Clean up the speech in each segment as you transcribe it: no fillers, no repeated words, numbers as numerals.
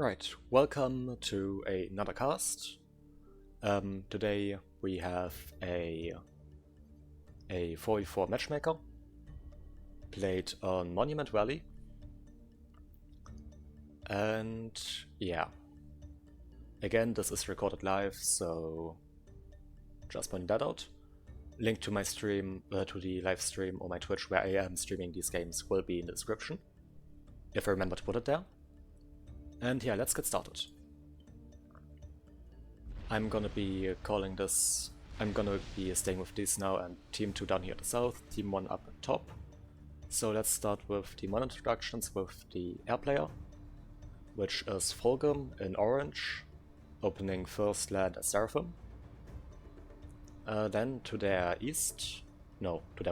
Right, welcome to another cast. Today we have a 4v4 matchmaker played on Monument Valley. And yeah, again this is recorded live, so just point that out. Link to my stream, to the live stream or my Twitch where I am streaming these games will be in the description, if I remember to put it there. And yeah, let's get started. I'm gonna be staying with these now, and Team 2 down here at the south, Team 1 up at top. So let's start with Team 1 introductions with the air player, which is Fulgrim in orange, opening first land as Seraphim. Then to their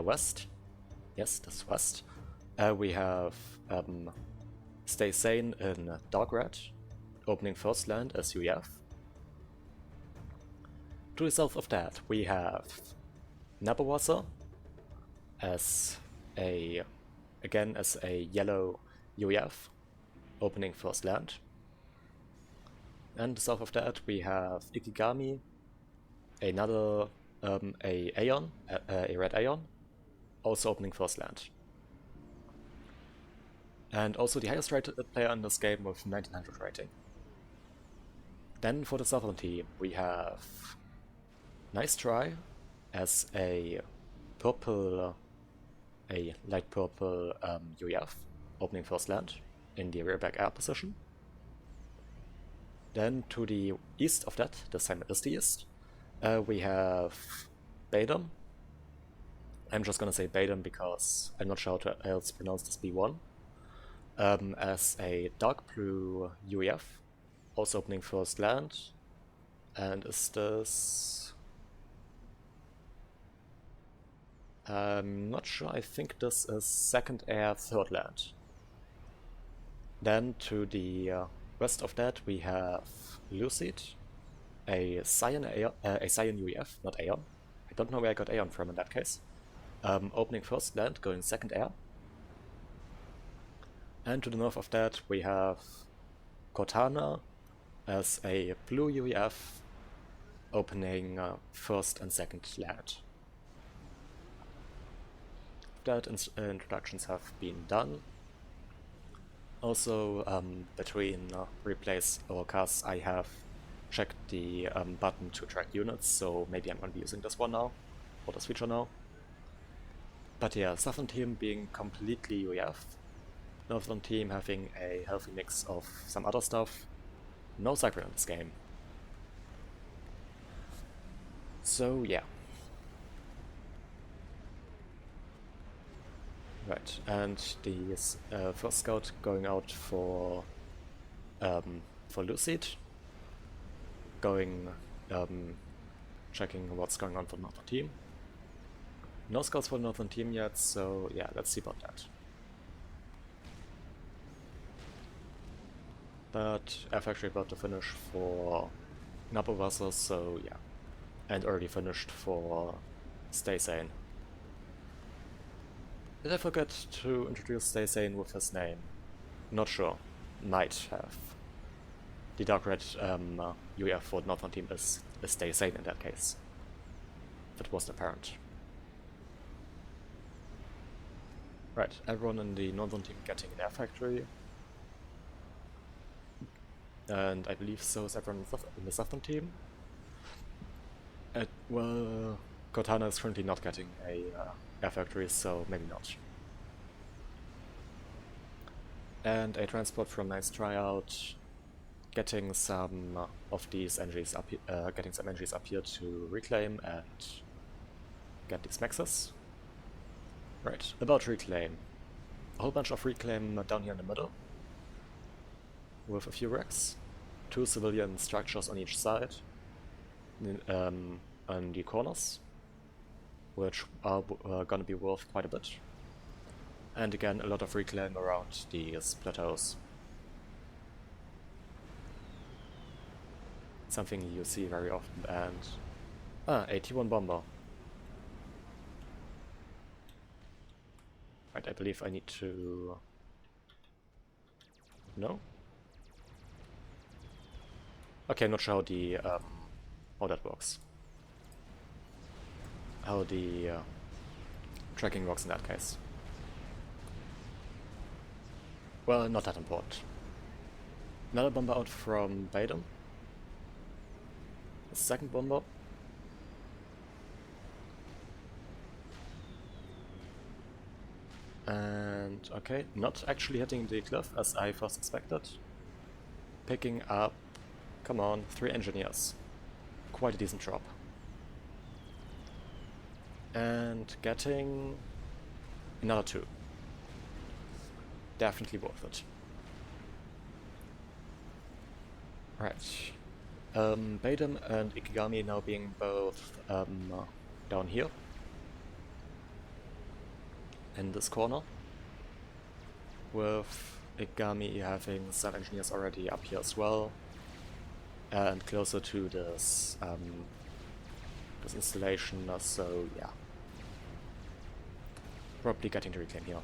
west, yes, that's west, we have Stay Sane in dark red, opening first land as UEF. To the south of that, we have Nabawasa as a yellow UEF, opening first land. And south of that, we have Ikigami, another a red Aeon, also opening first land. And also the highest rated player in this game with 1900 rating. Then for the southern team, we have Nice Try as a light purple UEF, opening first land in the rear back air position. Then to the east of that, this time it is the east, we have Badum. I'm just gonna say Badum because I'm not sure how to else pronounce this B1. As a dark blue UEF, also opening first land. And is this... I'm not sure, I think this is second air, third land. Then to the west of that we have Lucid, a Cyan UEF, not Aeon. I don't know where I got Aeon from in that case. Opening first land, going second air. And to the north of that we have Cortana as a blue UEF, opening first and second land. That introductions have been done. Also, between replays or casts, I have checked the button to track units, so maybe I'm going to be using this one now, or this feature now. But yeah, southern team being completely UEF, northern team having a healthy mix of some other stuff. No Cypher in this game. So yeah. Right, and the first scout going out for Lucid, checking what's going on for the northern team. No scouts for the northern team yet, so yeah, let's see about that. But Air Factory about to finish for Nabawasa, so yeah, and already finished for Stay Sane. Did I forget to introduce Stay Sane with his name? Not sure. Might have. The dark red UEF for the northern team is Stay Sane in that case. That wasn't apparent. Right, everyone in the northern team getting an Air Factory. And I believe so is everyone in the southern team. Well, Cortana is currently not getting a Air Factory, so maybe not. And a transport from Nice Tryout, getting some of these NGs up, getting some NGs up here to reclaim and get these maxes. Right, about reclaim. A whole bunch of reclaim down here in the middle, with a few wrecks, 2 civilian structures on each side, on the corners, which are gonna be worth quite a bit. And again, a lot of reclaim around these plateaus. Something you see very often, and... a T1 bomber. Right, I believe I need to... No? Okay, not sure how that works. How the tracking works in that case. Well, not that important. Another bomber out from Baden. A second bomber. And okay, not actually hitting the cliff as I first expected. Picking up, come on, 3 engineers. Quite a decent drop. And getting another 2. Definitely worth it. Right. Baden and Ikigami now being both down here. In this corner. With Ikigami having some engineers already up here as well. And closer to this installation, so yeah. Probably getting the reclaim here.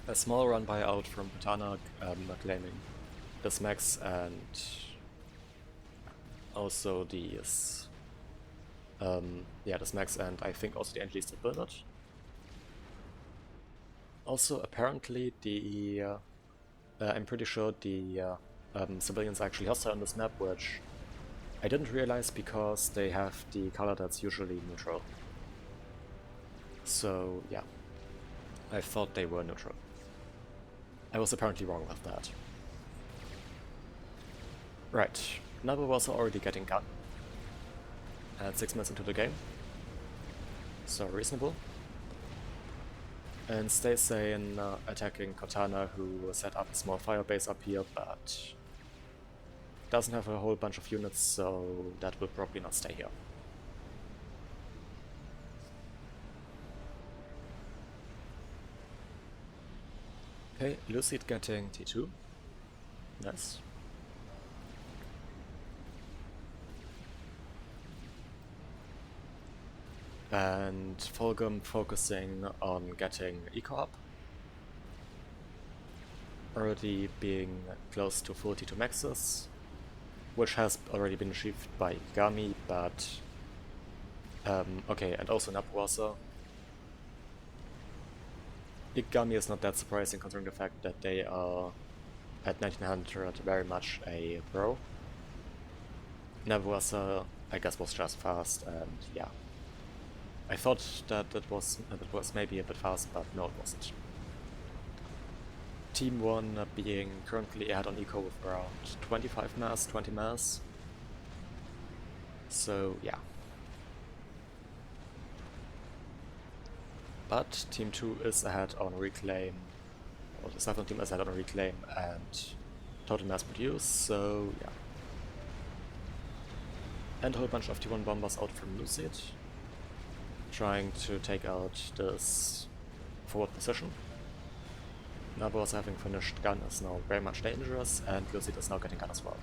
A small run buyout from Katana, claiming this max and also these, this max and I think also the entries that build it. Also, apparently I'm pretty sure the civilians are actually hostile on this map, which I didn't realize because they have the color that's usually neutral. So yeah, I thought they were neutral. I was apparently wrong with that. Right, Nabu was already getting gun. And 6 minutes into the game. So reasonable. And stay sane attacking Cortana, who set up a small fire base up here, but doesn't have a whole bunch of units, so that will probably not stay here. Okay, Lucid getting T2. Nice. And Fulgrim focusing on getting eco up. Already being close to 42 maxes, which has already been achieved by Ikigami, but okay, and also Nabuasa. Ikigami is not that surprising considering the fact that they are at 1900 very much a pro. Nabuasa, I guess, was just fast, and yeah. I thought that that was maybe a bit fast, but no, it wasn't. Team 1 being currently ahead on eco with around 25 mass, 20 mass. So yeah. But Team 2 is ahead on reclaim, or the Southern team is ahead on reclaim and total mass produce, so yeah. And a whole bunch of T1 bombers out from Lucid, trying to take out this forward position. Nabuasa, having finished gun, is now very much dangerous, and Lucid is now getting gun as well.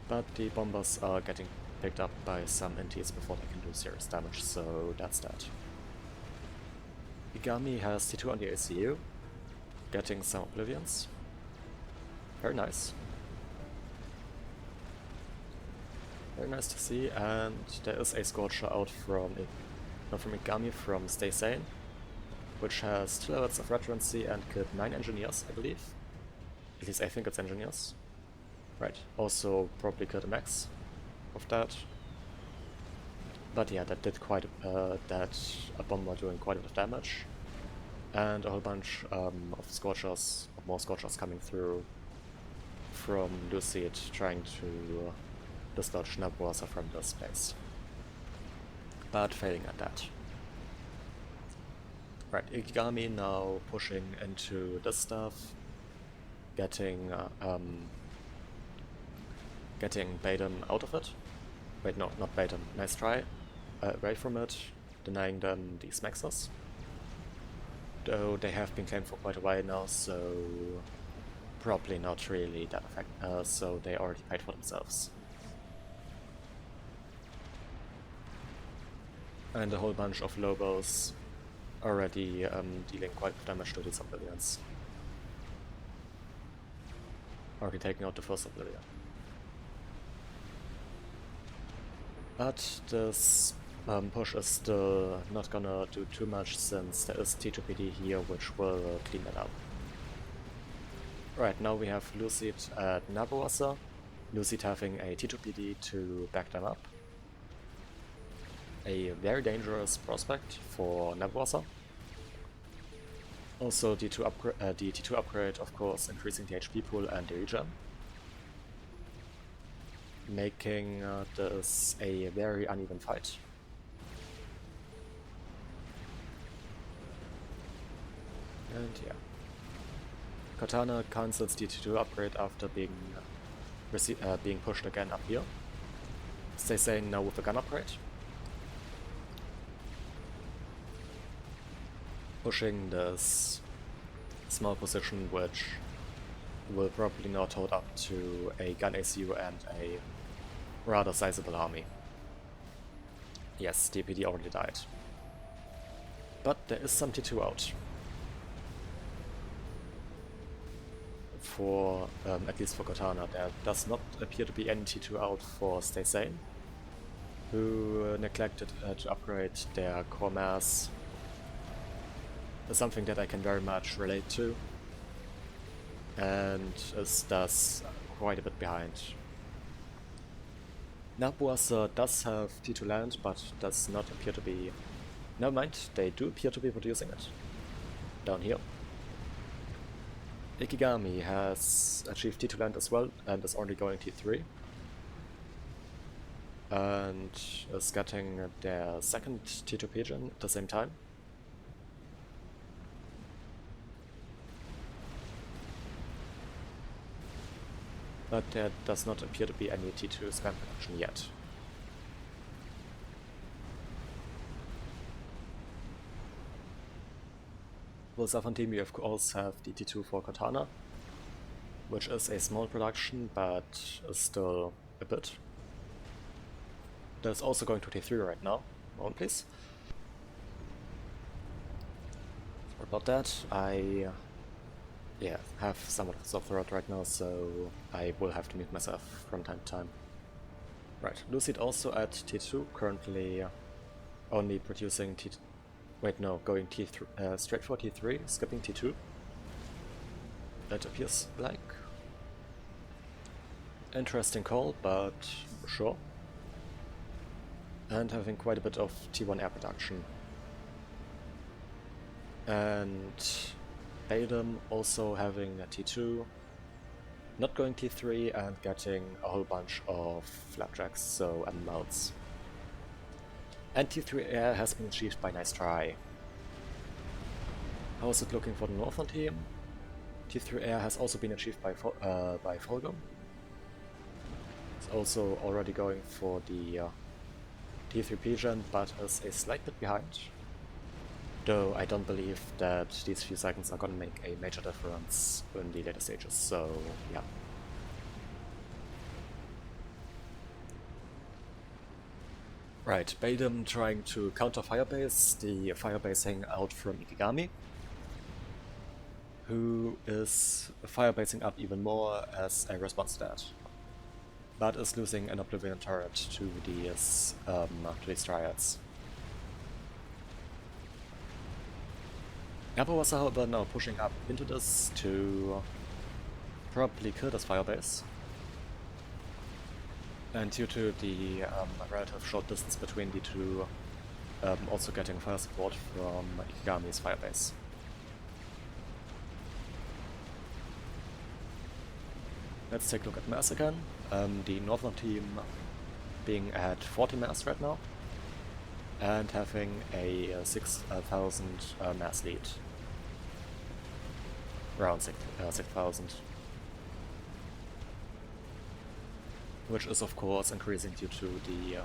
But the bombers are getting picked up by some NTs before they can do serious damage, so that's that. Igami has T2 on the ACU, getting some Oblivions. Very nice. Very nice to see, and there is a Scorcher out from Igami from Stay Sane, which has 2 levels of veterancy and killed 9 engineers, I believe. At least I think it's engineers. Right, also probably killed a max of that. But yeah, that did quite a bomber doing quite a bit of damage. And a whole bunch of Scorchers, more Scorchers coming through from Lucid, trying to dislodge Nabuasa from this place. But failing at that. Right, Ikigami now pushing into this stuff, getting Baden out of it. Wait, no, not Baden, nice try. Away from it, denying them these maxes. Though they have been claimed for quite a while now, so probably not really that effective, so they already paid for themselves. And a whole bunch of Lobos already dealing quite damage to the civilians. Already taking out the first civilian. But this push is still not gonna do too much since there is T2PD here which will clean that up. Right, now we have Lucid at Nabuasa. Lucid having a T2PD to back them up. A very dangerous prospect for Nabuasa. Also the T2 upgrade, of course, increasing the HP pool and the regen. Making this a very uneven fight. And yeah. Katana cancels the T2 upgrade after being pushed again up here. Stay sane now with the gun upgrade. Pushing this small position which will probably not hold up to a gun ACU and a rather sizable army. Yes, DPD already died. But there is some T2 out. For, at least for Katana, there does not appear to be any T2 out for Stay Sane, who neglected to upgrade their core mass. Something that I can very much relate to, and is thus quite a bit behind. Nabuasa does have T2 land, but does not appear to be... Never mind, they do appear to be producing it. Down here. Ikigami has achieved T2 land as well, and is only going T3. And is getting their second T2 pigeon at the same time. But there does not appear to be any T2 spam production yet. For Southern team, we of course have the T2 for Katana, which is a small production, but is still a bit. There's also going to T3 right now. Moment please. Sorry about that. I have somewhat of a sore throat right now, so I will have to mute myself from time to time. Right, Lucid also at T2, currently only producing T2. Wait, no, going T3, straight for T3, skipping T2. That appears like. Interesting call, but sure. And having quite a bit of T1 air production. And Baden also having a T2, not going T3 and getting a whole bunch of flapjacks, so mounts. And T3 air has been achieved by Nice Try. How is it looking for the Northern team? T3 air has also been achieved by Folgum. It's also already going for the T3 pigeon, but is a slight bit behind. Though I don't believe that these few seconds are gonna make a major difference in the later stages, so yeah. Right, Baden trying to counter Firebase, the Firebasing out from Ikigami, who is Firebasing up even more as a response to that, but is losing an Oblivion turret to these Triads. Yabo was however now pushing up into this to probably kill this Firebase. And due to the relative short distance between the two, also getting fire support from Ikigami's Firebase. Let's take a look at mass again. The Northern team being at 40 mass right now, and having a 6,000 mass lead. Around 6,000. Which is of course increasing due to the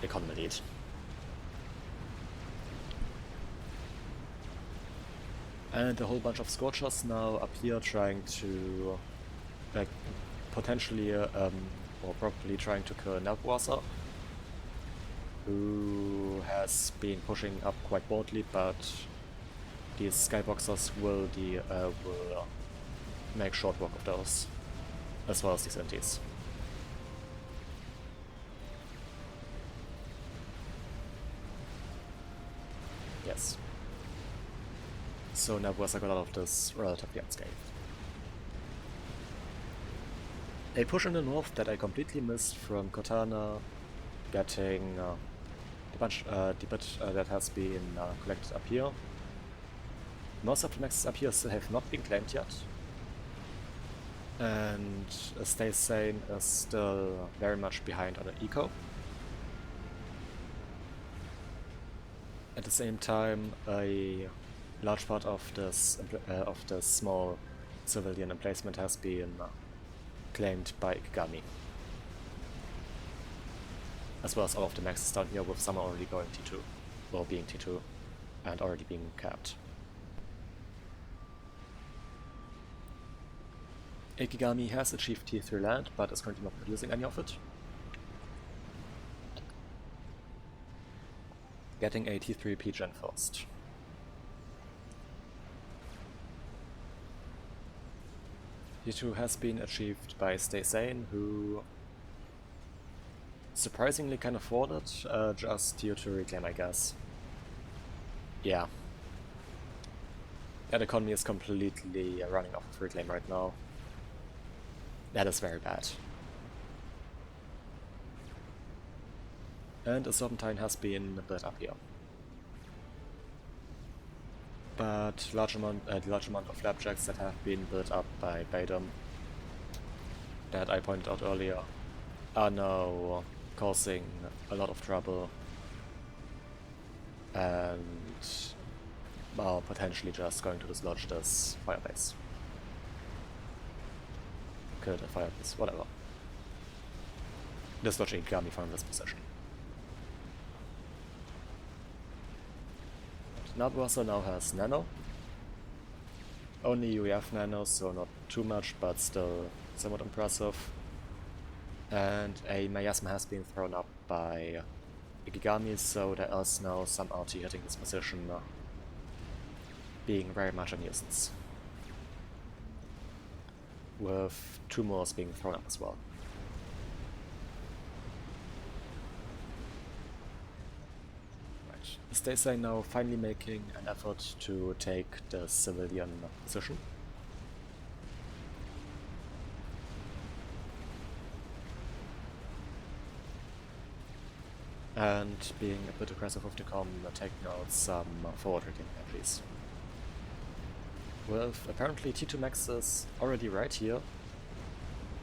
economy lead. And a whole bunch of Scorchers now up here trying to potentially or probably trying to kill Nabuasa, who has been pushing up quite boldly, but these skyboxers will make short work of those, as well as these NTs. Yes. So Nebulosa got out of this relatively unscathed. A push in the north that I completely missed from Cortana, getting the bit that has been collected up here. Most of the nexus up here still have not been claimed yet. And Stay Sane is still very much behind on an eco. At the same time, a large part of this small civilian emplacement has been claimed by Ikigami. As well as all of the nexus down here, with some already going T2, or being T2, and already being capped. Ikigami has achieved T3 land, but is currently not producing any of it. Getting a T3 P-Gen first. T2 has been achieved by Stay Sane, who surprisingly can afford it, just due to reclaim, I guess. Yeah. That economy is completely running off of reclaim right now. That is very bad. And a Serpentine has been built up here. But the large amount of flapjacks that have been built up by Badum, that I pointed out earlier, are now causing a lot of trouble and are potentially just going to dislodge this firebase. Kill the firebase, whatever. Dislodge Ikigami from this position. Nabuasa now has Nano. Only UEF Nano, so not too much, but still somewhat impressive. And a Miasma has been thrown up by Ikigami, so there is now some RT hitting this position, being very much a nuisance. With 2 more being thrown up as well. Stay Sane now finally making an effort to take the civilian position. And being a bit aggressive with the comm, taking out some forward reclaim entries. With apparently T2 Nexus already right here,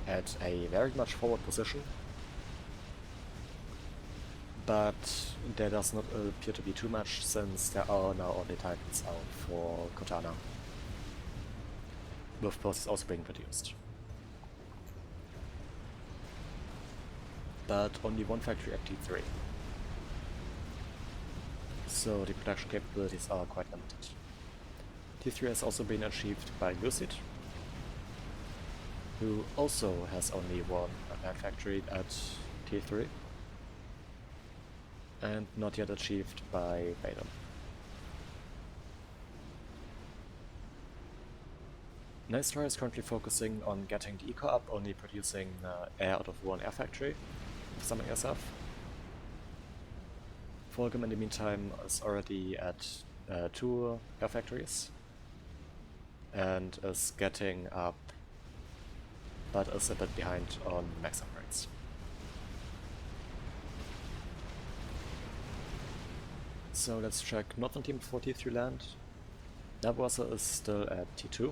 at a very much forward position. But there does not appear to be too much, since there are now only Titans out for Cortana, with forces also being produced. But only one factory at T3, so the production capabilities are quite limited. T3 has also been achieved by Lucid, who also has only one land factory at T3. And not yet achieved by Badum. Nightstar is currently focusing on getting the eco up, only producing air out of one air factory, summing SF. Fulgrim in the meantime is already at 2 air factories, and is getting up, but is a bit behind on max upgrades. So let's check Northern Team for T3 land. Nabuasa is still at T2.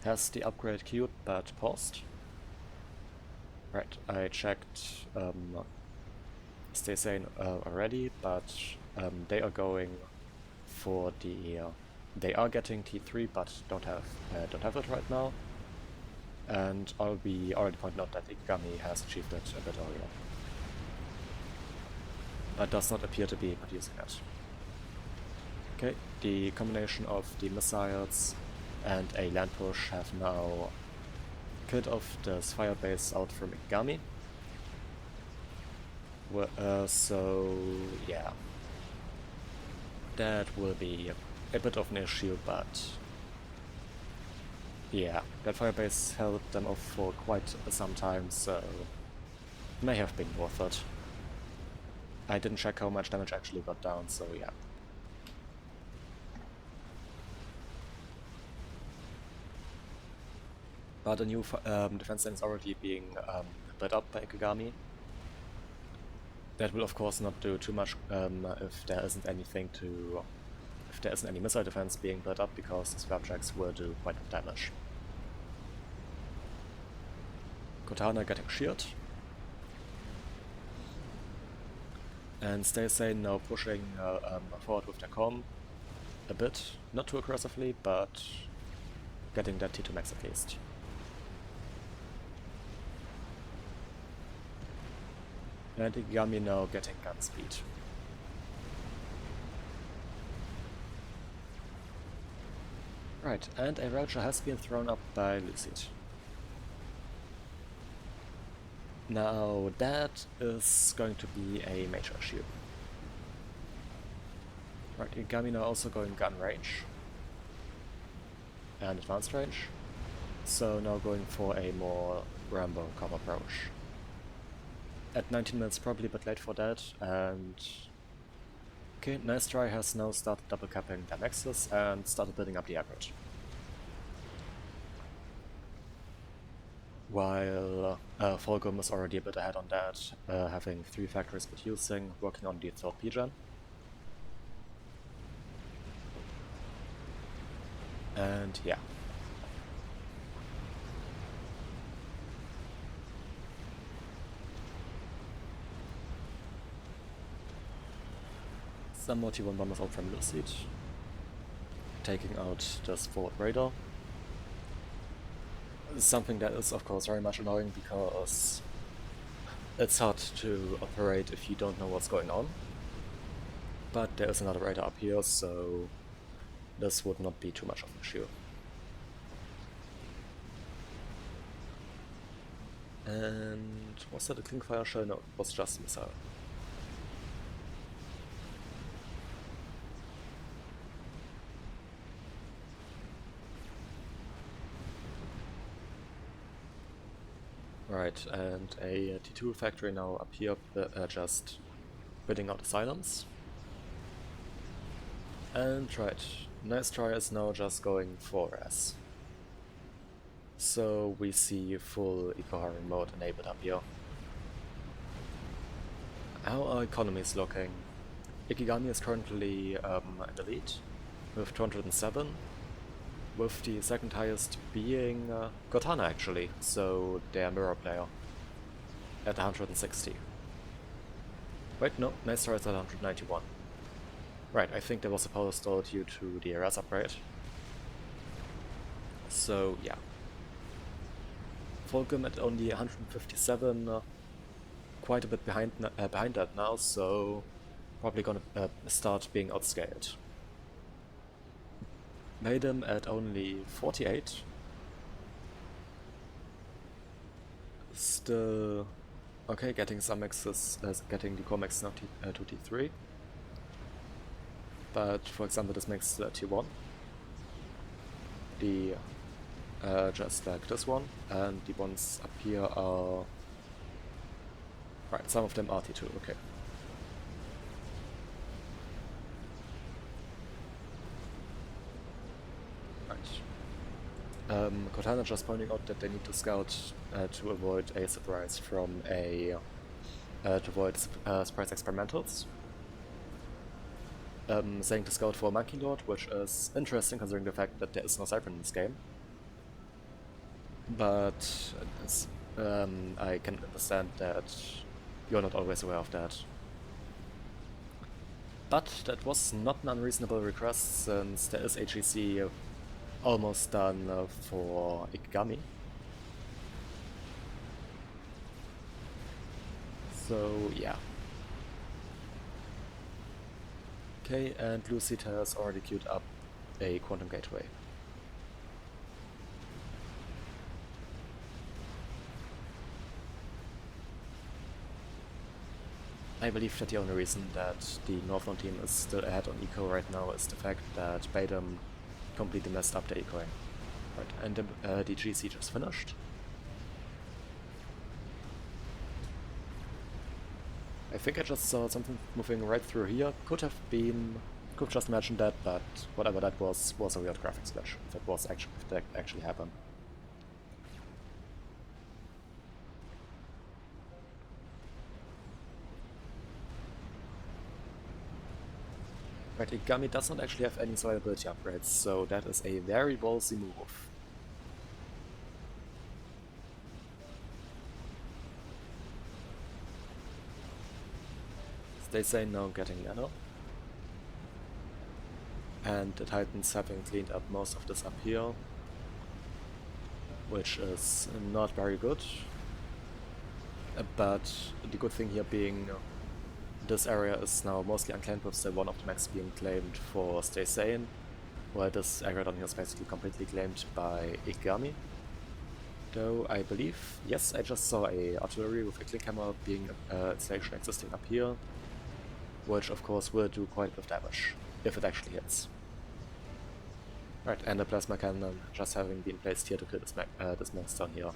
Has the upgrade queued but paused. Right, I checked Stay Sane already, but they are going for the... they are getting T3 but don't have it right now. And I'll be already pointing out that Ikigami has achieved it a bit earlier, but does not appear to be producing it. Okay, the combination of the missiles and a land push have now killed off this firebase out from Ikigami. So yeah, that will be a bit of an issue, but yeah, that firebase held them off for quite some time, so may have been worth it. I didn't check how much damage actually got down, so yeah. But a new defense line is already being built up by Ikigami. That will of course not do too much if there isn't any missile defense being built up, because the scrapjacks will do quite a bit of damage. Cortana getting sheared. And Stay Sane now pushing forward with their com a bit, not too aggressively, but getting that T2 max at least. And Ikigami now getting gun speed. Right, and a Ravager has been thrown up by Lucid. Now that is going to be a major issue. Right, Ikigami now also going gun range and advanced range, so now going for a more Rambo cover approach. At 19 minutes, probably a bit late for that, and okay, Nice Try has now started double capping their nexus and started building up the aggregate. While Volgum is already a bit ahead on that, having 3 factories producing, working on the 3rd P-gen. And yeah. Some more T1 bombers out from Lucid, taking out this forward radar. Something that is of course very much annoying, because it's hard to operate if you don't know what's going on. But there is another radar up here, so this would not be too much of an issue. And was that a Clinkfire shell? No, it was just a missile. Right, and a T2 factory now up here, just bidding out the silence. And right, Nice Try is now just going for S. So we see full eco-harming mode enabled up here. How are economies looking? Ikigami is currently in the lead with 207. With the second highest being Cortana actually, so their mirror player at 160. Wait, no, Nice Try is at 191. Right, I think there was a power stall due to the ARS upgrade. So yeah. Volgum at only 157, quite a bit behind that now, so probably gonna start being outscaled. Made him at only 48. Still okay, getting some maxes, getting the core max now to T3. But for example, this makes T1. The just like this one, and the ones up here are right. Some of them are T2. Okay. Cortana just pointing out that they need to scout to avoid a surprise from to avoid surprise experimentals. Saying to scout for a Monkey Lord, which is interesting considering the fact that there is no Siphon in this game. But I can understand that you're not always aware of that. But that was not an unreasonable request, since there is HEC almost done for Ikigami. So yeah. Okay, and Lucid has already queued up a quantum gateway. I believe that the only reason that the Northbound team is still ahead on eco right now is the fact that Batum completely messed up the ecoing. Right, and the GC just finished. I think I just saw something moving right through here. Could have just imagined that, but whatever that was a weird graphics glitch. If that actually happened. Right, Igami does not actually have any survivability upgrades, so that is a very ballsy move. They say now getting nano. And the Titans having cleaned up most of this up here, which is not very good. But the good thing here being this area is now mostly unclaimed, with still one of the mechs being claimed for Stay Sane, while this area down here is basically completely claimed by Igami. Though I believe, yes, I just saw a artillery with a click hammer being installation existing up here, which of course will do quite a bit of damage, if it actually hits. Right, and a plasma cannon just having been placed here to kill this mech down here.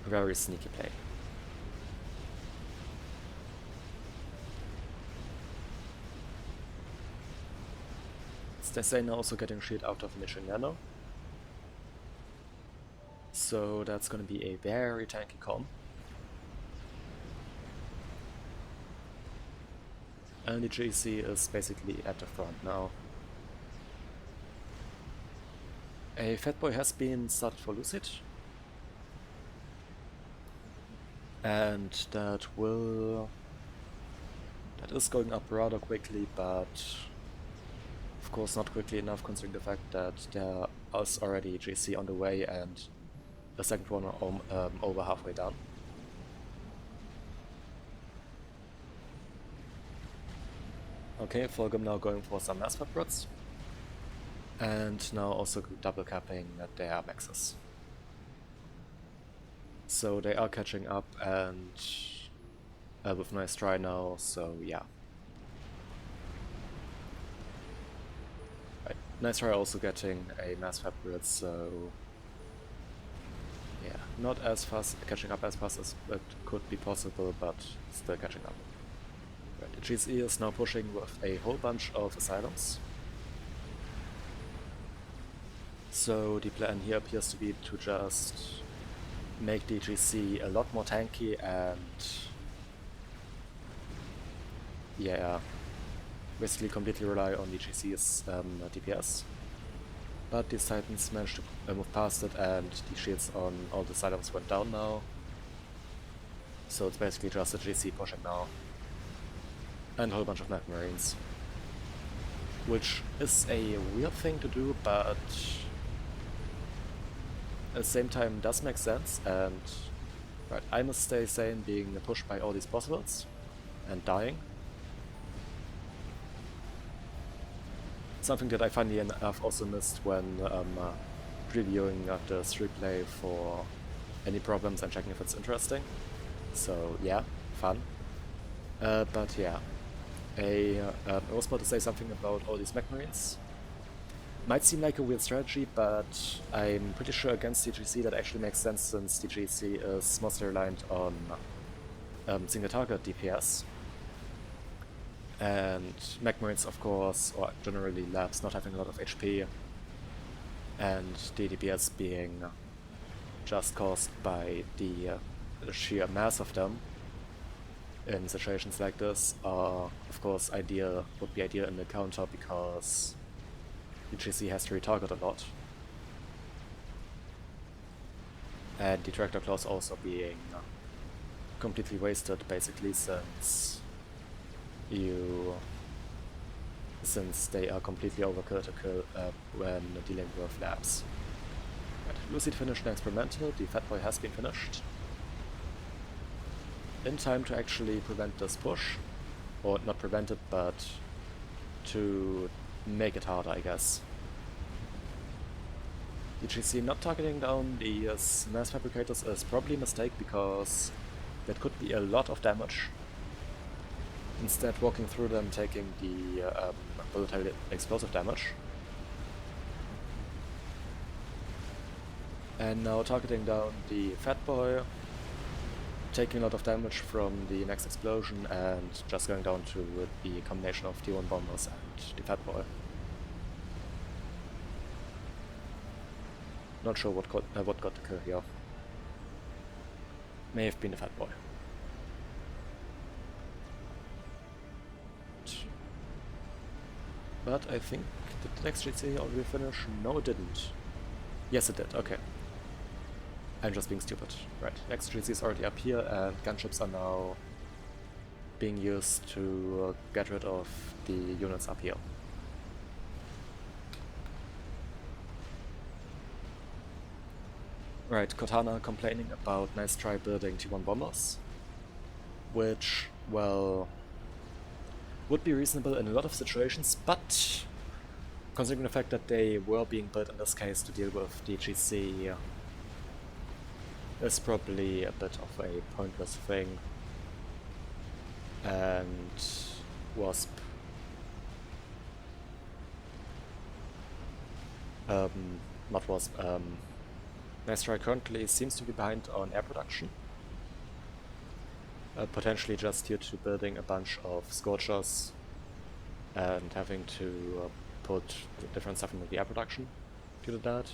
Very sneaky play. Stay now also getting shield out of initial nano. So that's gonna be a very tanky com. And the GC is basically at the front now. A Fatboy has been started for Lucid. And that is going up rather quickly, but of course not quickly enough considering the fact that there is already GC on the way and the second one over halfway down. Okay, Fulgrim now going for some mass fabrics. And now also double capping their maxes. So they are catching up and with nice try now, so yeah. Right. Nice try also getting a mass fabric, so yeah, not as fast, catching up as fast as it could be possible, but still catching up. Right. The GSE is now pushing with a whole bunch of asylums. So the plan here appears to be to just make the GC a lot more tanky and yeah, basically completely rely on the GC's DPS. But these Titans managed to move past it and the shields on all the sidearms went down now. So it's basically just a GC pushing now. And a whole bunch of Mech Marines. Which is a weird thing to do, but at the same time does make sense, and right, I must stay sane being pushed by all these possibles and dying. Something that I funnily enough also missed when previewing this replay for any problems and checking if it's interesting. So yeah, fun. But yeah, I was about to say something about all these Mech Marines. Might seem like a weird strategy, but I'm pretty sure against the GC that actually makes sense, since the GC is mostly reliant on single target DPS. And Mech Marines, of course, or generally labs, not having a lot of HP, and the DPS being just caused by the sheer mass of them in situations like this are, of course, would be ideal in the counter, because the GC has to retarget a lot. And the Tractor Claws also being completely wasted, basically, since they are completely overkill to kill when dealing with labs. Right, Lucid finished an experimental, the Fatboy has been finished. In time to actually prevent this push. Or not prevent it, but to make it harder, I guess. The GC not targeting down the mass fabricators is probably a mistake, because that could be a lot of damage. Instead walking through them, taking the military explosive damage. And now targeting down the Fat Boy, taking a lot of damage from the next explosion and just going down to the combination of T1 bombers and the Fat Boy. Not sure what got the kill here. May have been the Fat Boy. But I think, did the next GC already finish? No, it didn't. Yes, it did, okay. I'm just being stupid. Right, next GC is already up here and gunships are now being used to get rid of the units up here. Right, Cortana complaining about nice try building T1 bombers, which, well, would be reasonable in a lot of situations, but considering the fact that they were being built in this case to deal with the GC is probably a bit of a pointless thing. And Wasp not Wasp, Nice Try currently seems to be behind on air production. Potentially just due to building a bunch of Scorchers and having to put different stuff into the air production due to that.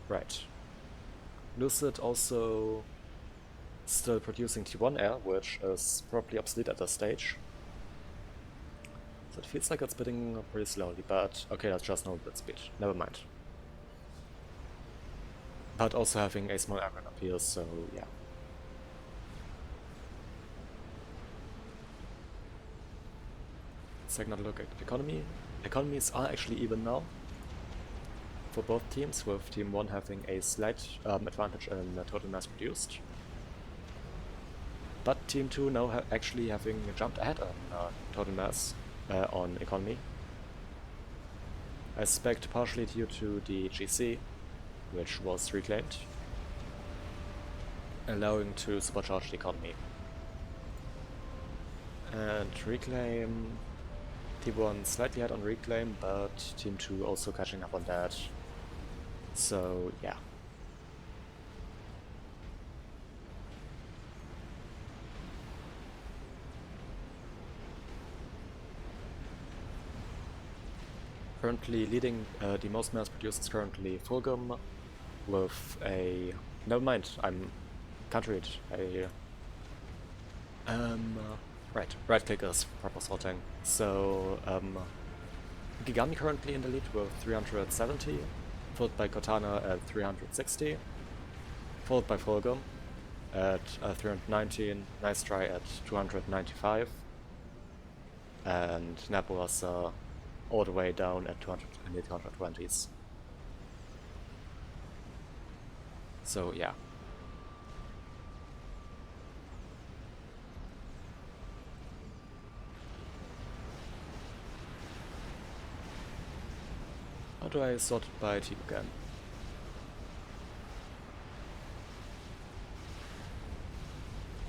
Right. Lucid also still producing T1 air, which is probably obsolete at this stage. So it feels like it's bidding pretty slowly, but okay, that's just no bid speed. Never mind. But also having a small airgun up here, so yeah. Let's take another look at economy. Economies are actually even now for both teams, with Team 1 having a slight advantage in total mass produced. But Team 2 now actually having jumped ahead on total mass on economy. I suspect partially due to the GC, which was reclaimed, allowing to supercharge the economy. And reclaim, Team 1 slightly ahead on reclaim, but Team 2 also catching up on that. So yeah. Currently leading the most mass produced is currently Fulgum with a... Never mind, can't read. Right click is proper sorting. So Gigami currently in the lead with 370, followed by Cortana at 360, followed by Fulgum at 319, Nice Try at 295, and Nebulosa all the way down at 200 in the 220s. So yeah. How do I sort it by team again?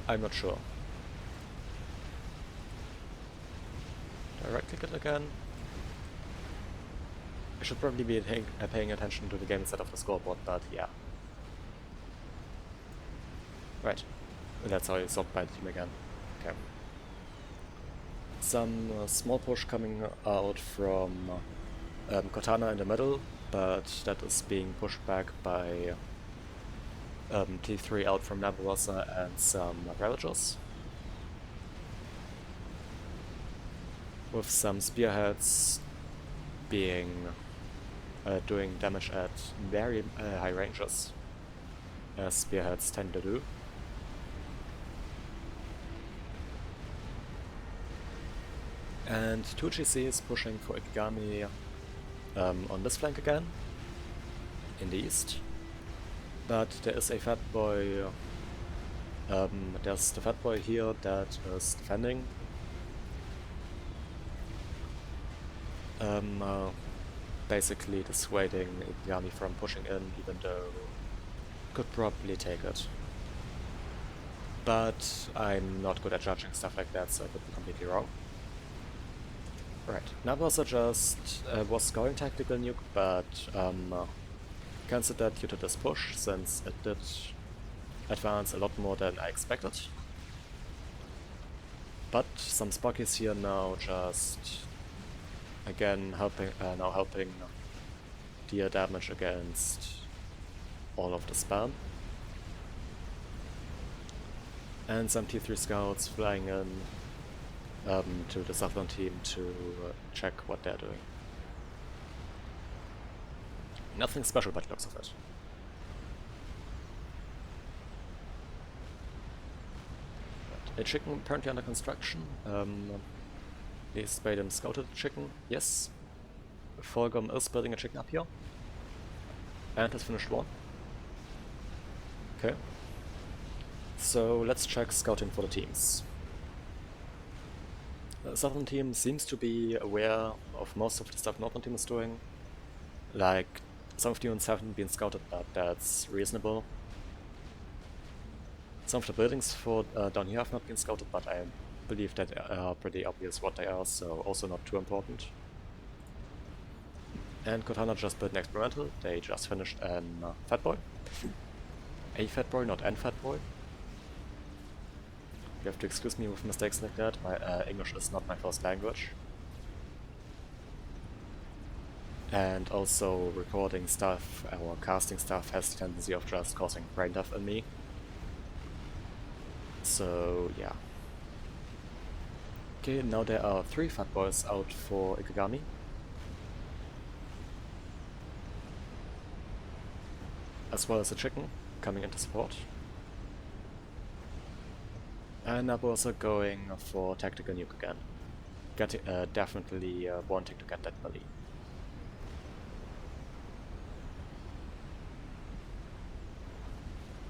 I'm not sure. Do I right click it again? I should probably be paying attention to the game instead of the scoreboard, but yeah. Right. That's how I sort by the team again. Okay. Some small push coming out from Cortana in the middle, but that is being pushed back by T3 out from Nebulosa and some Ravagers. With some spearheads being doing damage at very high ranges, as spearheads tend to do. And 2GC is pushing for Ikigami on this flank again, in the east. But there is a Fat Boy, there's the Fat Boy here that is defending. Basically dissuading Ikigami from pushing in, even though could probably take it. but I'm not good at judging stuff like that, so I could be completely wrong. Right, Nabosa just was going tactical nuke, but cancelled that due to this push, since it did advance a lot more than I expected. But some Sparkies here now just again helping deal damage against all of the spam. And some T3 scouts flying in to the southern team to check what they're doing. Nothing special by the looks of it. A chicken apparently under construction. Is Badem scouted a chicken? Yes. Volgom is building a chicken up here. And has finished one. Okay. So let's check scouting for the teams. The southern team seems to be aware of most of the stuff northern team is doing. Like, some of the units haven't been scouted, but that's reasonable. Some of the buildings for down here have not been scouted, but I believe that are pretty obvious what they are, so also not too important. And Cortana just built an experimental. They just finished an Fat Boy. A Fat Boy, not an Fat Boy. You have to excuse me with mistakes like that. My English is not my first language. And also recording stuff or casting stuff has the tendency of just causing brain death in me. So yeah. Okay, now there are 3 Fat Boys out for Ikigami. As well as a chicken coming into support. And I'm also going for tactical nuke again. Definitely wanting to get that belly.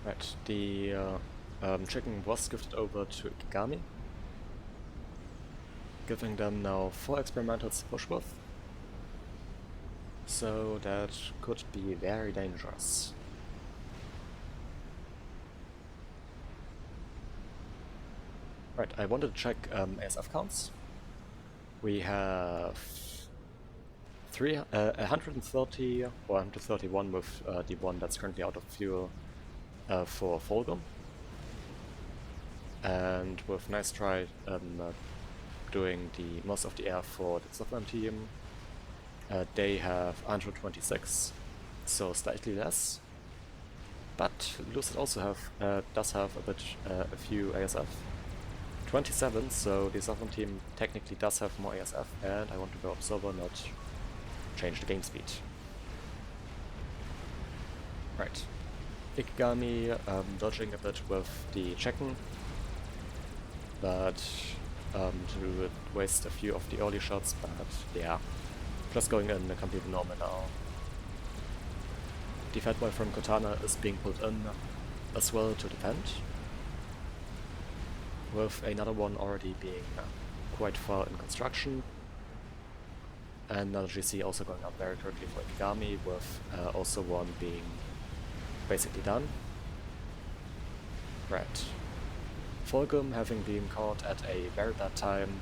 Right, the chicken was gifted over to Ikigami, giving them now 4 experimentals to push with. So that could be very dangerous. Right, I wanted to check ASF counts. We have 130 or 131 with the one that's currently out of fuel for Volgum. And with Nice Try doing the most of the air for the Southern team, they have 126, so slightly less. But Lucid also does have a few ASF. 27, so the Southern team technically does have more ASF, and I want to go Observer, not change the game speed. Right. Ikigami dodging a bit with the chicken, but to waste a few of the early shots, but yeah, just going in completely normal now. The Fat Boy from Cortana is being pulled in as well to defend, with another one already being quite far in construction, and another GC also going up very quickly for Ikigami, with also one being basically done. Right. Volgum, having been caught at a very bad time,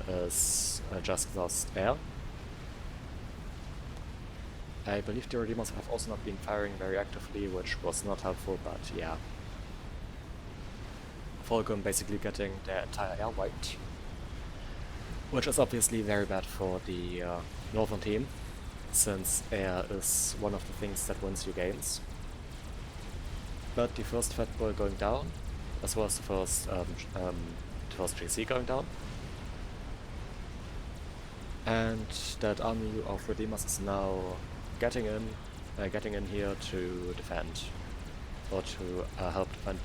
is just lost air. I believe the Redeemers have also not been firing very actively, which was not helpful, but yeah. Volgum basically getting their entire air wiped, which is obviously very bad for the northern team, since air is one of the things that wins you games. But the first Fat Boy going down, as well as the first GC going down, and that army of Redeemers is now getting in here to defend, or to help defend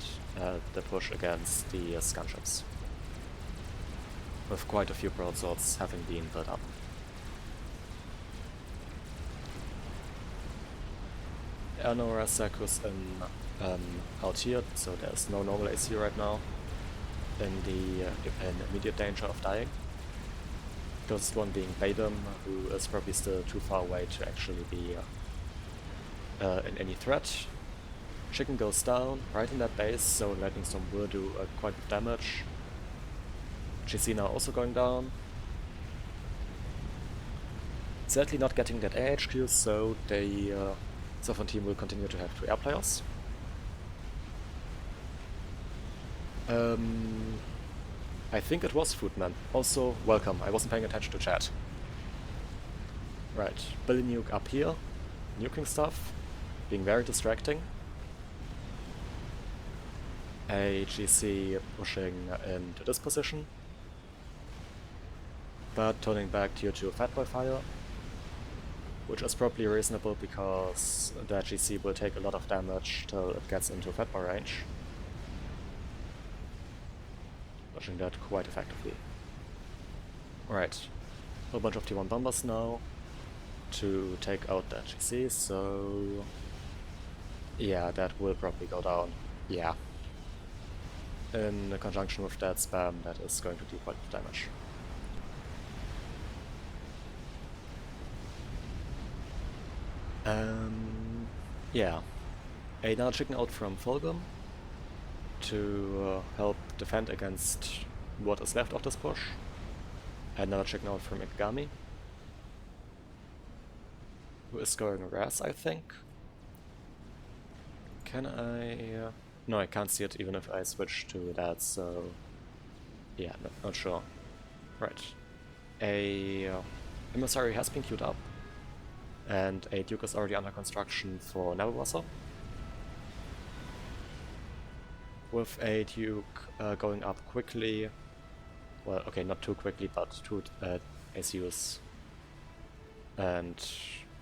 the push against the gunships, with quite a few broadswords having been built up. There are no Rasakus out here, so there's no normal AC right now in immediate danger of dying. Closest one being Badem, who is probably still too far away to actually be in any threat. Chicken goes down right in that base, so Lightning Storm will do quite a bit of damage. GC now also going down. Sadly not getting that AHQ, so the Southern team will continue to have 2 air players. I think it was Foodman. Also, welcome. I wasn't paying attention to chat. Right, Billy Nuke up here, nuking stuff, being very distracting. A GC pushing into this position, but turning back due to Fatboy Fire, which is probably reasonable because that GC will take a lot of damage till it gets into Fatboy range. Dodging that quite effectively. Right, a whole bunch of T1 bombers now to take out that GC, so yeah, that will probably go down. Yeah. In conjunction with that spam, that is going to do quite a bit of damage. Yeah. Another chicken out from Fulgrim to help defend against what is left of this push. Another chicken out from Ikigami, who is going Ras, I think. Can I... no, I can't see it even if I switch to that, so... yeah, no, not sure. Right. A emissary has been queued up, and a Duke is already under construction for Neverwasser. With a Duke going up quickly, well, okay, not too quickly, but 2 ACUs, and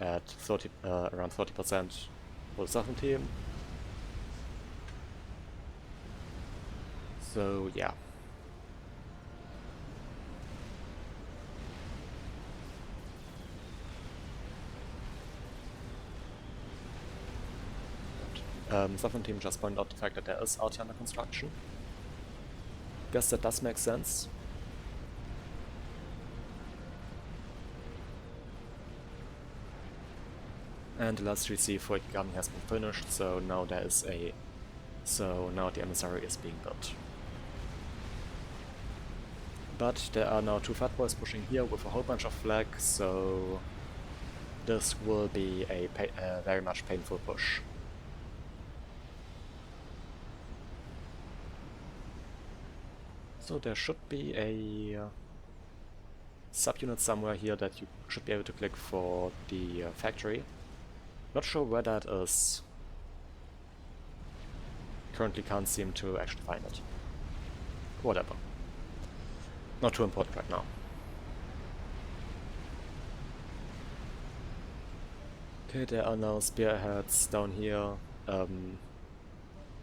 at 30, around 30% for the Southern team. So, yeah. Southern team just pointed out the fact that there is RT under construction. Guess that does make sense. And the last GC for Ikigami has been finished, so now there is a... so now the emissary is being built. But there are now 2 fat boys pushing here with a whole bunch of flag, so this will be a very much painful push. So there should be a subunit somewhere here that you should be able to click for the factory. Not sure where that is. Currently can't seem to actually find it. Whatever. Not too important right now. Okay, there are now spearheads down here,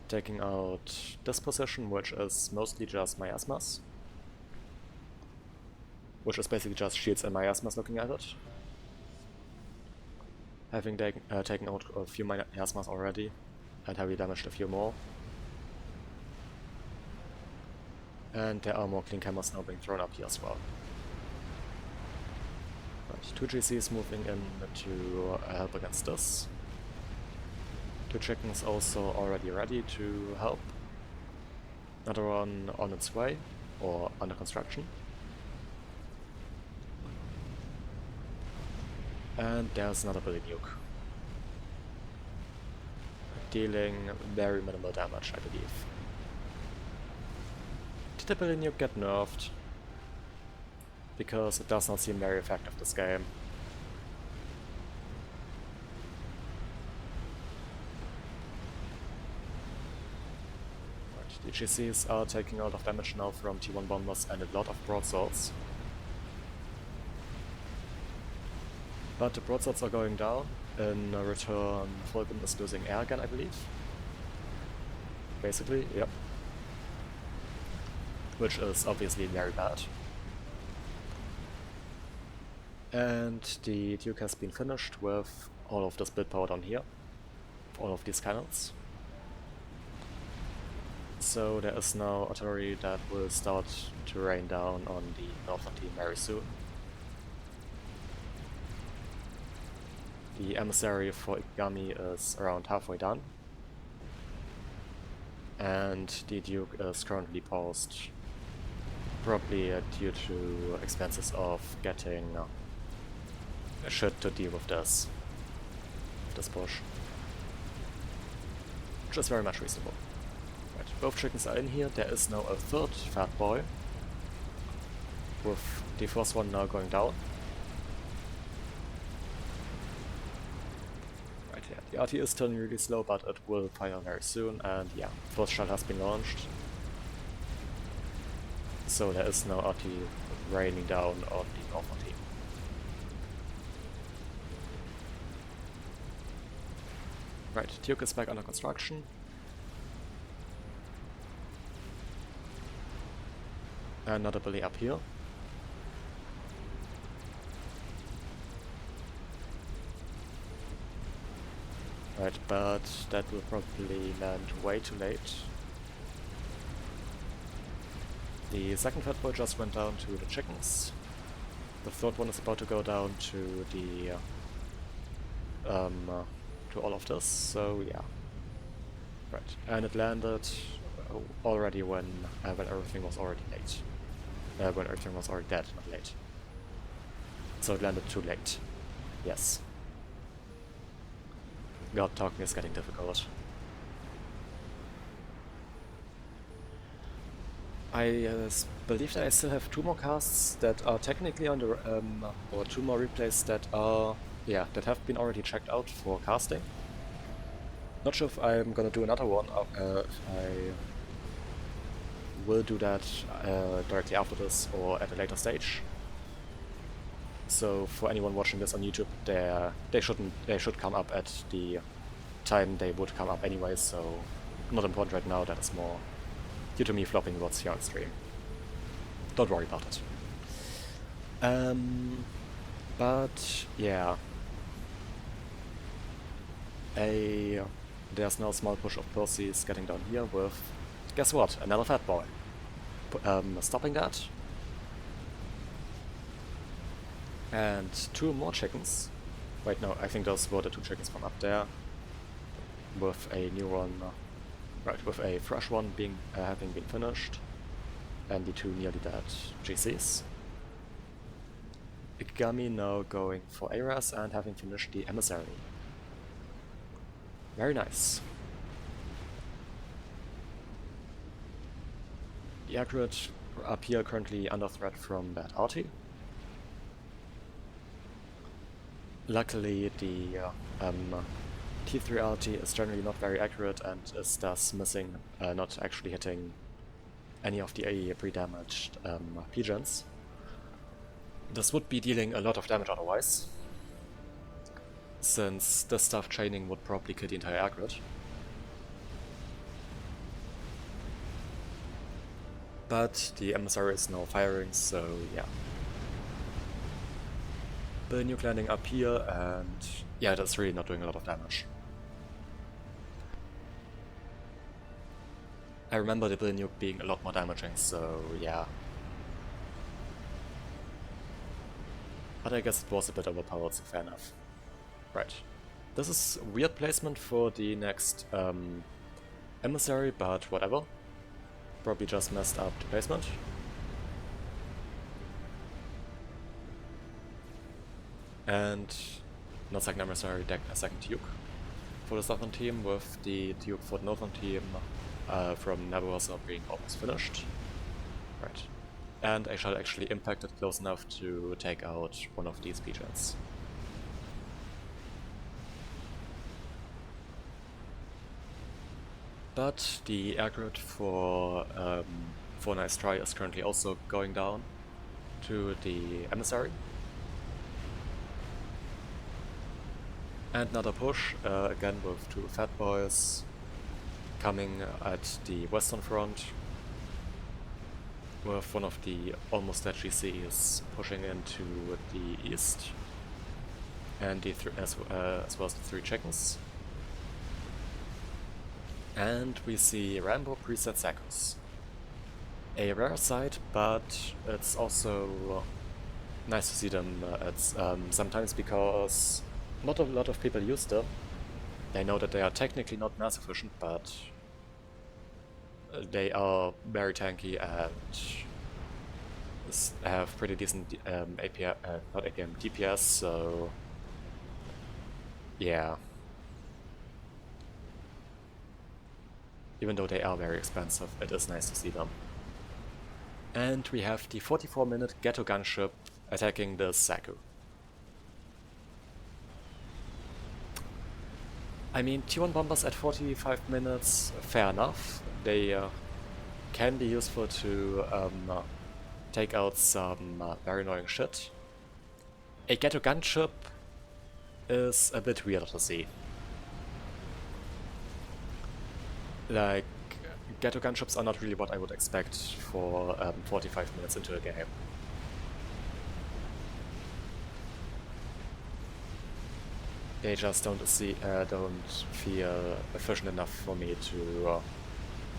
taking out this position, which is mostly just miasmas. Which is basically just shields and miasmas looking at it. Having taken out a few miasmas already, and heavily damaged a few more. And there are more clean cameras now being thrown up here as well. Right, 2 GCs moving in to help against this. 2 chickens also already ready to help. Another one on its way, or under construction. And there's another Billy Nuke. Dealing very minimal damage, I believe. Did the Billy Nuke get nerfed? Because it does not seem very effective this game. Right, the GCs are taking a lot of damage now from T1 bombers and a lot of broadswords. But the broadswords are going down. In return, Fulgrim is losing air again, I believe. Basically, yep. Which is obviously very bad. And the Duke has been finished with all of this build power down here. All of these cannons. So there is now artillery that will start to rain down on the northern team very soon. The emissary for Ikigami is around halfway done. and the Duke is currently paused, probably due to expenses of getting shit to deal with this push, which is very much reasonable. Right, both chickens are in here. There is now a third fat boy, with the first one now going down. Right, yeah, the RT is turning really slow, but it will fire very soon, and yeah, first shot has been launched. So there is now RT raining down on the northern team. Right, Duke is back under construction. Another belly up here. Right, but that will probably land way too late. The second fat boy just went down to the chickens. The third one is about to go down to the to all of this, so yeah. Right, and it landed already when everything was already late. When everything was already dead, not late. So it landed too late. Yes. God, talking is getting difficult. I believe that I still have 2 more casts that are technically on the or 2 more replays that are that have been already checked out for casting. Not sure if I'm gonna do another one. I will do that directly after this or at a later stage. So for anyone watching this on YouTube, they should come up at the time they would come up anyway. So not important right now. That is more due to me flopping words here on stream. Don't worry about it. But yeah, there's now a small push of Percy's getting down here with, guess what, another fat boy. Stopping that. And 2 more chickens. Wait, no, I think those were the 2 chickens from up there. With a new one, right, with a fresh one being having been finished. And the 2 nearly dead GCs. Ikigami now going for ARAS and having finished the emissary. Very nice. The accurate up here currently under threat from that RT. Luckily the T3 RT is generally not very accurate and is thus missing, not actually hitting any of the pre-damaged P-gens. This would be dealing a lot of damage otherwise, since this stuff chaining would probably kill the entire accurate. But the emissary is now firing, so yeah. The nuke landing up here, and yeah, that's really not doing a lot of damage. I remember the Bill nuke being a lot more damaging, so yeah. But I guess it was a bit overpowered, so fair enough. Right. This is weird placement for the next emissary, but whatever. Probably just messed up the placement. And not second emissary, decked a second Duke for the southern team, with the Duke for the northern team from Nebulosa being almost finished. Right. And a shot actually impacted close enough to take out one of these P-gens. But the accurate for Nice Try is currently also going down to the emissary. And another push, again with 2 fat boys coming at the western front, with one of the almost dead GCs pushing into the east, and the as well as the 3 chickens. And we see Rambo preset Sakos. A rare sight, but it's also nice to see them. It's sometimes because not a lot of people use them. They know that they are technically not mass efficient, but They are very tanky and have pretty decent APM, not APM, DPS, so yeah. Even though they are very expensive, it is nice to see them. And we have the 44-minute Ghetto gunship attacking the Saku. I mean, T1 bombers at 45 minutes, fair enough. They can be useful to take out some very annoying shit. A Ghetto gunship is a bit weird to see. Like, Ghetto gunships are not really what I would expect for 45 minutes into a game. They just don't feel efficient enough for me to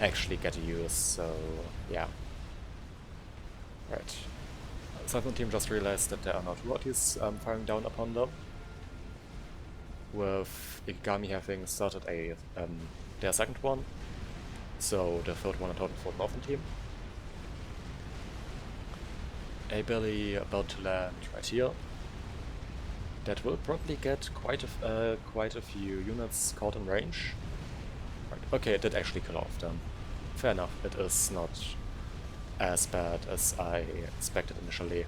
actually get a use, so yeah. Right. Southern team just realized that there are now two Autis firing down upon them, with Ikigami having started their second one, so the third one on total for the Northern team. A Billy about to land right here. That will probably get quite a few units caught in range. Right. Okay, it did actually kill all of them. Fair enough, it is not as bad as I expected initially.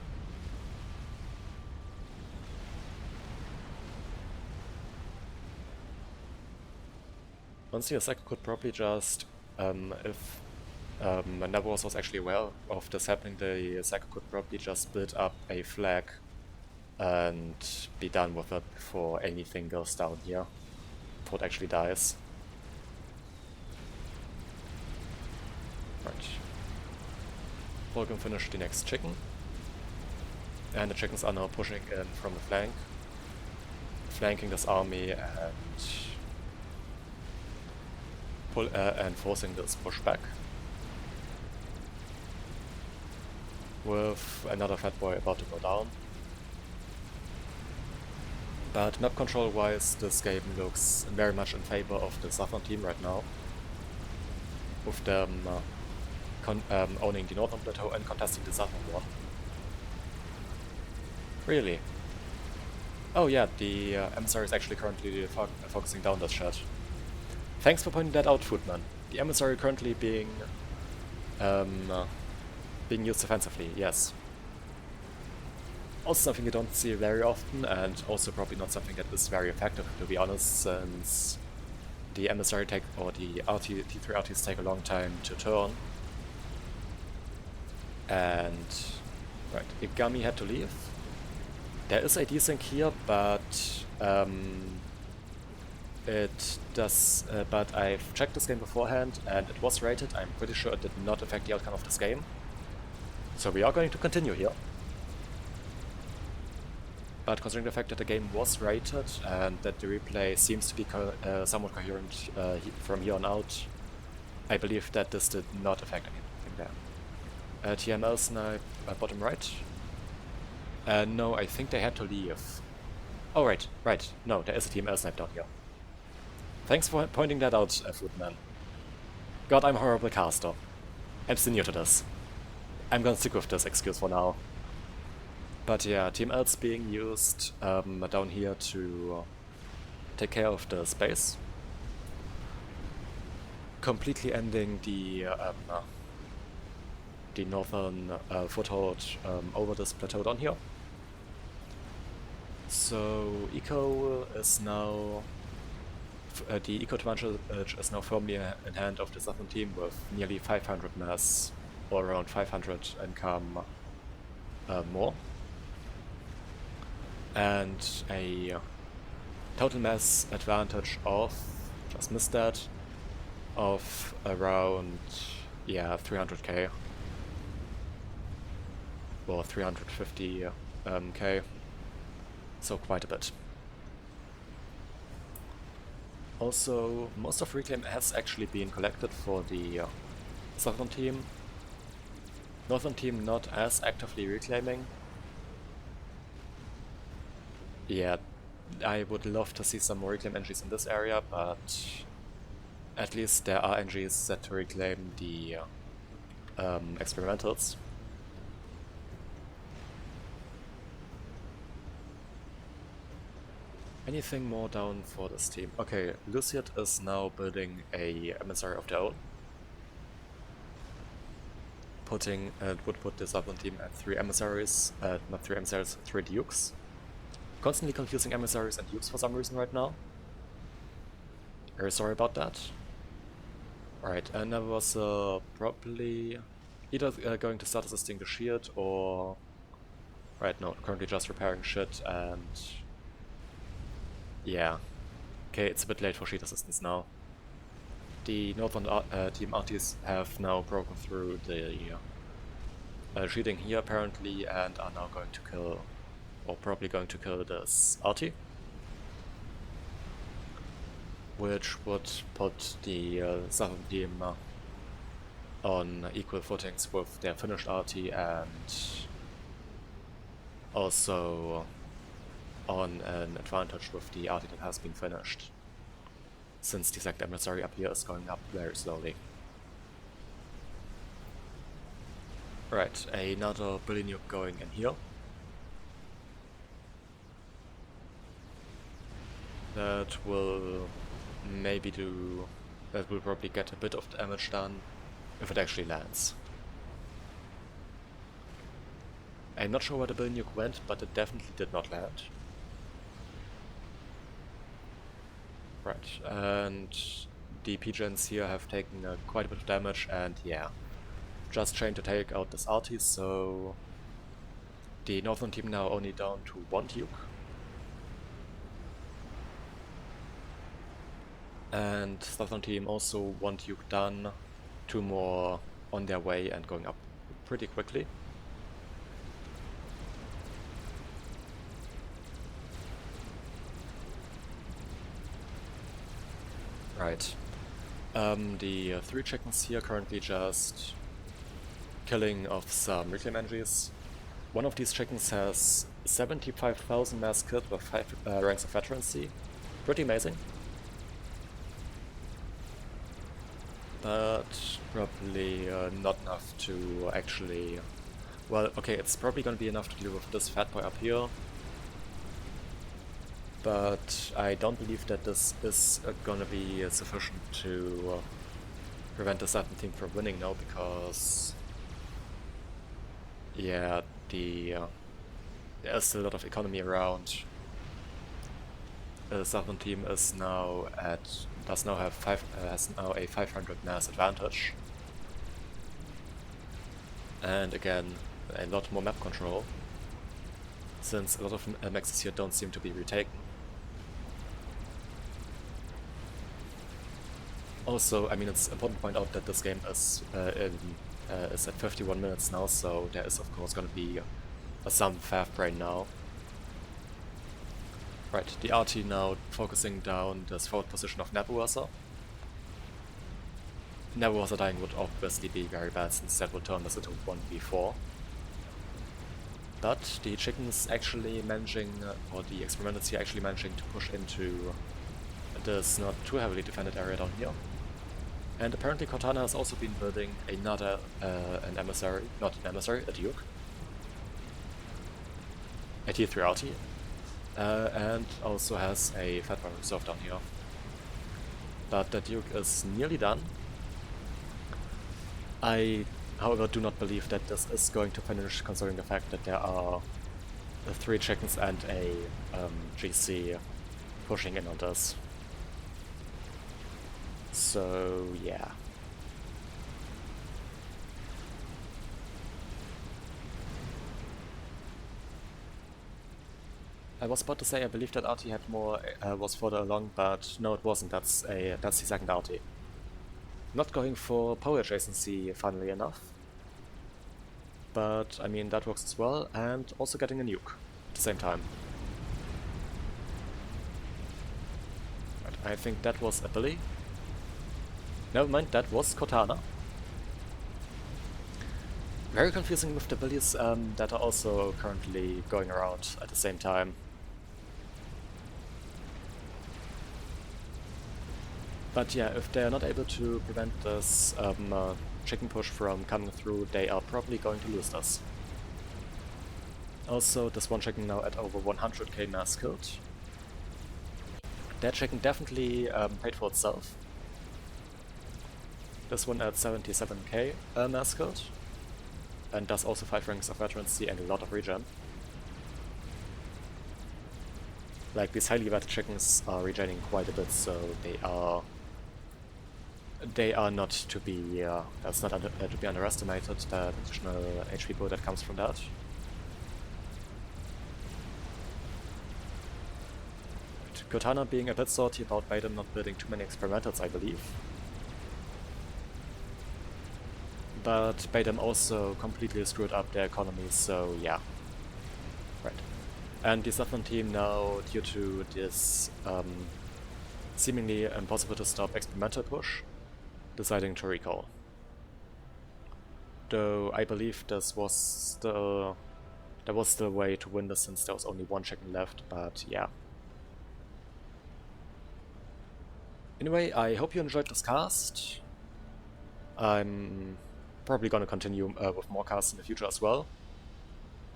Honestly, a second could probably just, if Nabos was actually aware of this happening, the second could probably just build up a flag and be done with it before anything goes down here, before it actually dies. Right. Volgan finished the next chicken, and the chickens are now pushing in from the flank, flanking this army and forcing this pushback. With another fat boy about to go down. But map control wise, this game looks very much in favor of the southern team right now, with them owning the northern plateau and contesting the southern one. Really? Oh yeah, the emissary is actually currently focusing down that shot. Thanks for pointing that out, Footman. The emissary currently being used offensively, yes. Also something you don't see very often, and also probably not something that is very effective, to be honest, since the emissary the T3 RTs take a long time to turn. And right, Ikigami had to leave. There is a desync here, but but I've checked this game beforehand and it was rated. I'm pretty sure it did not affect the outcome of this game. So we are going to continue here. But considering the fact that the game was rated and that the replay seems to be somewhat coherent from here on out, I believe that this did not affect anything there. TML snipe bottom right. No, I think they had to leave. Oh right. No, there is a TML snipe down here. Thanks for pointing that out, Footman. God, I'm a horrible caster. I'm still new to this. I'm gonna stick with this excuse for now. But yeah, Team L's being used down here to take care of the space. Completely ending the northern foothold over this plateau down here. So Eco is now... the Eco advantage is now firmly in hand of the southern team with nearly 500 mass, or around 500 income more. And a total mass advantage of, just missed that, of around, yeah, 300k. Or 350k. So quite a bit. Also, most of reclaim has actually been collected for the southern team. Northern team not as actively reclaiming. Yeah, I would love to see some more reclaim entries in this area, but At least there are NGs set to reclaim the experimentals. Anything more down for this team? Okay, Luciad is now building a emissary of their own. Would put this up on team at 3 emissaries, not 3 emissaries, 3 dukes. Constantly confusing emissaries and dukes for some reason right now. Very sorry about that. Alright, and I was probably either going to start assisting the shield or... Right, no, currently just repairing shit and... Yeah. Okay, it's a bit late for shield assistance now. The northern team arties have now broken through the shielding here apparently and are now going to kill, or probably going to kill this arty. Which would put the southern team on equal footings with their finished arty and also on an advantage with the arty that has been finished, since the second emissary up here is going up very slowly. Right, another Billy Nuke going in here. That will probably get a bit of damage done if it actually lands. I'm not sure where the Billy Nuke went, but it definitely did not land. Right, and the PGens here have taken quite a bit of damage, and yeah, just trying to take out this arty, so the northern team now only down to 1 duke. And southern team also 1 duke done, 2 more on their way and going up pretty quickly. Right. The 3 chickens here currently just killing off some reclaim NGs. One of these chickens has 75,000 mass killed with 5 ranks of veterancy. Pretty amazing. But probably not enough to actually... Well, okay, it's probably gonna be enough to deal with this fat boy up here. But I don't believe that this is gonna be sufficient to prevent the southern team from winning now, because... Yeah, there's still a lot of economy around. The southern team is now has now a 500 mass advantage, and again a lot more map control, since a lot of maxes here don't seem to be retaken. Also, I mean, it's important to point out that this game is at 51 minutes now, so there is of course going to be some faff brain now. Right, the RT now focusing down this forward position of Nebulosa. Nebulosa dying would obviously be very bad, since that would turn this into 1v4. But the chickens actually managing, or the experimentals here actually managing to push into this not too heavily defended area down here. And apparently Cortana has also been building another, an emissary, not an emissary, a duke. A tier 3 RT. And also has a fat bar reserve down here. But the duke is nearly done. I, however, do not believe that this is going to finish, considering the fact that there are 3 chickens and a GC pushing in on this. So, yeah. I was about to say I believe that RT had more, was further along, but no, it wasn't. That's the second RT. Not going for power adjacency, funnily enough. But, I mean, that works as well, and also getting a nuke at the same time. Right, I think that was a Billy. Never mind, that was Cortana. Very confusing with the Billies that are also currently going around at the same time. But yeah, if they're not able to prevent this chicken push from coming through, they are probably going to lose this. Also, this one chicken now at over 100k mass killed. That chicken definitely paid for itself. This one at 77k mass killed. And does also 5 ranks of veterancy and a lot of regen. Like, these highly vet chickens are regening quite a bit, so they are not to be that's not to be underestimated, the additional HP pool that comes from that. Cortana being a bit salty about Baden not building too many experimentals, I believe. But Baden also completely screwed up their economy, so yeah. Right. And the Southern team now, due to this seemingly impossible to stop experimental push, deciding to recall. Though I believe that was the way to win this since there was only one chicken left, but yeah. Anyway, I hope you enjoyed this cast. I'm probably gonna continue with more casts in the future as well.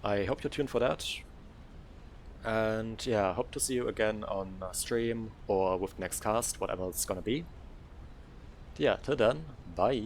I hope you're tuned for that. And yeah, hope to see you again on stream or with the next cast, whatever it's gonna be. Yeah, till then, bye!